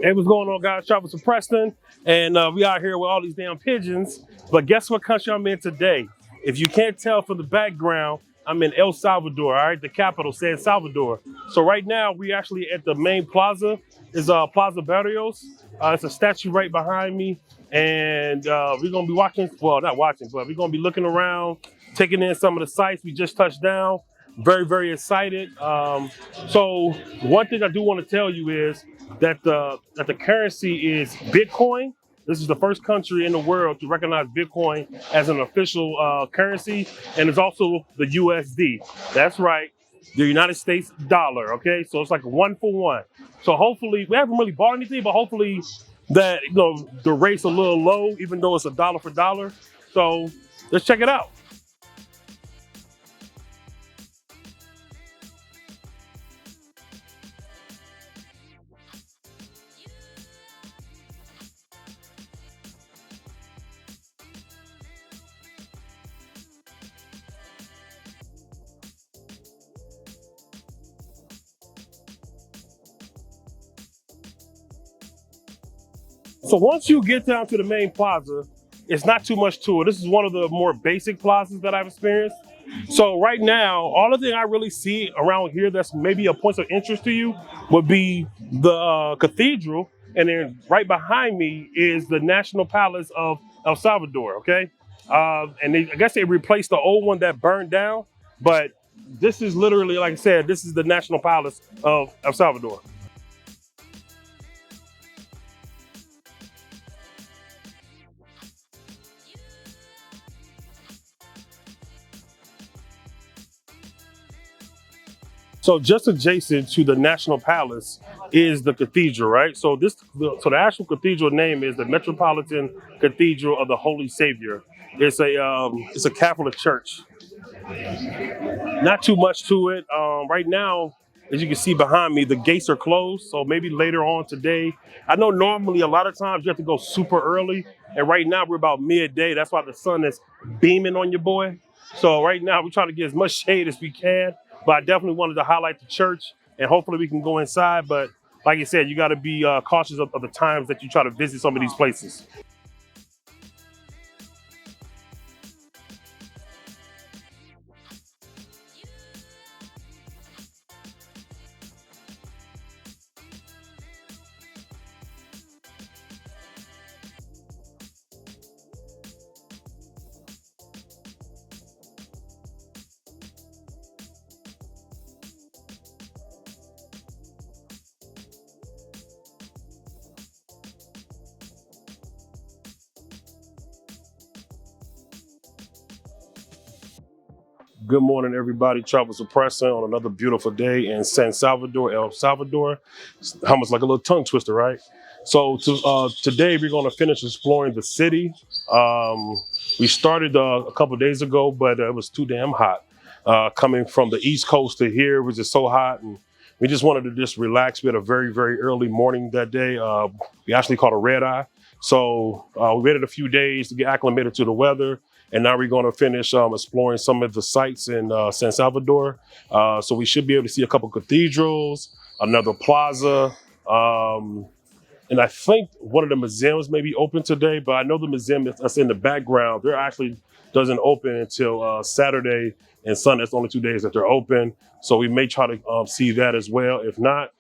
Hey, what's going on, guys? Travis and Preston, and we out here with all these damn pigeons. But guess what country I'm in today? If you can't tell from the background, I'm in El Salvador, all right, the capital, San Salvador. So right now, we actually at the main plaza, is Plaza Barrios. It's a statue right behind me, and we're gonna be watching. Well, not watching, but we're gonna be looking around, taking in some of the sights. We just touched down. Very, very excited. So one thing I do want to tell you is that the currency is Bitcoin. This is the first country in the world to recognize Bitcoin as an official currency, and it's also the USD. That's right, the United States dollar. Okay, so it's like a 1-for-1. So hopefully, we haven't really bought anything, but hopefully that the rate's a little low, even though it's a dollar for dollar. So let's check it out. So once you get down to the main plaza, it's not too much to it. This is one of the more basic plazas that I've experienced. So right now, all the thing I really see around here that's maybe a point of interest to you would be the cathedral, and then right behind me is the National Palace of El Salvador. Okay, I guess they replaced the old one that burned down, but this is literally, like I said, this is the National Palace of El Salvador. So just adjacent to the National Palace is the cathedral, right? So the actual cathedral name is the Metropolitan Cathedral of the Holy Savior. It's a Catholic church. Not too much to it. Right now, as you can see behind me, the gates are closed. So maybe later on today. I know normally a lot of times you have to go super early, and right now we're about midday. That's why the sun is beaming on your boy. So right now we're trying to get as much shade as we can. But I definitely wanted to highlight the church, and hopefully we can go inside. But like I said, you got to be cautious of the times that you try to visit some of these places. Good morning, everybody. Travel Suppressor on another beautiful day in San Salvador, El Salvador. It's almost like a little tongue twister, right? Today we're going to finish exploring the city. We started a couple days ago, but it was too damn hot. Coming from the East Coast to here, it was just so hot, and we just wanted to just relax. We had a very, very early morning that day. We actually caught a red eye. So we waited a few days to get acclimated to the weather. And now we're going to finish exploring some of the sites in San Salvador. So we should be able to see a couple cathedrals, another plaza. And I think one of the museums may be open today, but I know the museum that's in the background, they're actually doesn't open until Saturday and Sunday. It's the only 2 days that they're open. So we may try to see that as well. If not,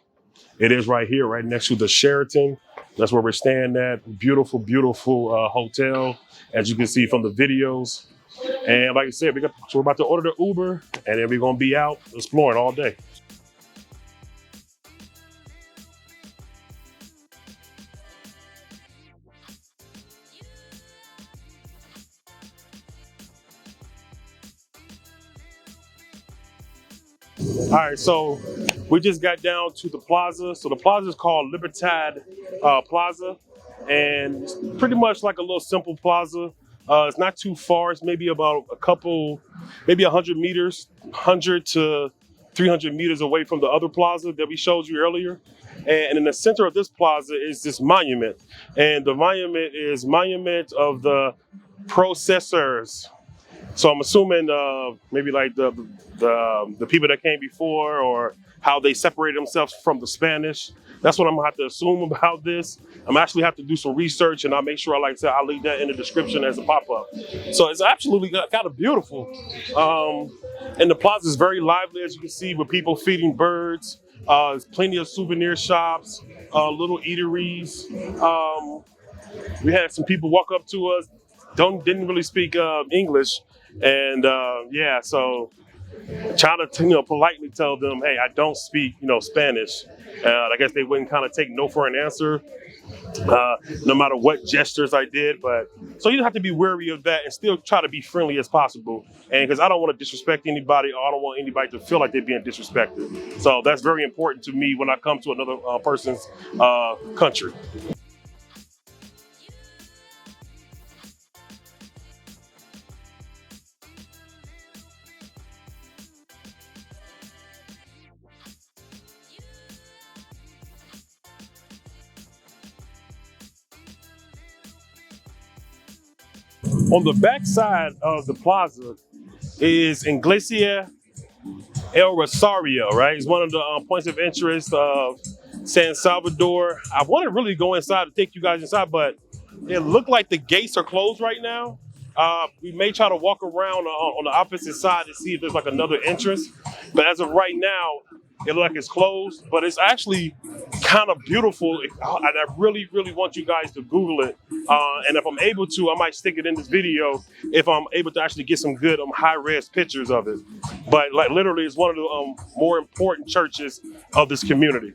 it is right here, right next to the Sheraton. That's where we're staying at. Beautiful, beautiful hotel, as you can see from the videos. And like I said, we're about to order the Uber, and then we're going to be out exploring all day. All right, so we just got down to the plaza. So the plaza is called Libertad Plaza, and it's pretty much like a little simple plaza. It's not too far. It's maybe about maybe 100 meters, 100 to 300 meters away from the other plaza that we showed you earlier. And in the center of this plaza is this monument. And the monument is Monument of the Processors. So I'm assuming maybe like the people that came before, or how they separated themselves from the Spanish. That's what I'm gonna have to assume about this. I'm actually have to do some research, and I'll make sure, like I said, I'll leave that in the description as a pop-up. So it's absolutely kind of beautiful. And the plaza is very lively, as you can see, with people feeding birds. There's plenty of souvenir shops, little eateries. We had some people walk up to us, didn't really speak English, and yeah, so trying to politely tell them, hey, I don't speak Spanish. I guess they wouldn't kind of take no for an answer, no matter what gestures I did. But so you have to be wary of that and still try to be friendly as possible. And because I don't want to disrespect anybody, or I don't want anybody to feel like they're being disrespected. So that's very important to me when I come to another person's country. On the back side of the plaza is Iglesia El Rosario, right? It's one of the points of interest of San Salvador. I want to really go inside to take you guys inside, but it looked like the gates are closed right now. We may try to walk around on the opposite side to see if there's like another entrance. But as of right now, it looks like it's closed, but it's actually kind of beautiful. And I really, really want you guys to Google it. And if I'm able to, I might stick it in this video if I'm able to actually get some good high-res pictures of it. But like literally, it's one of the more important churches of this community.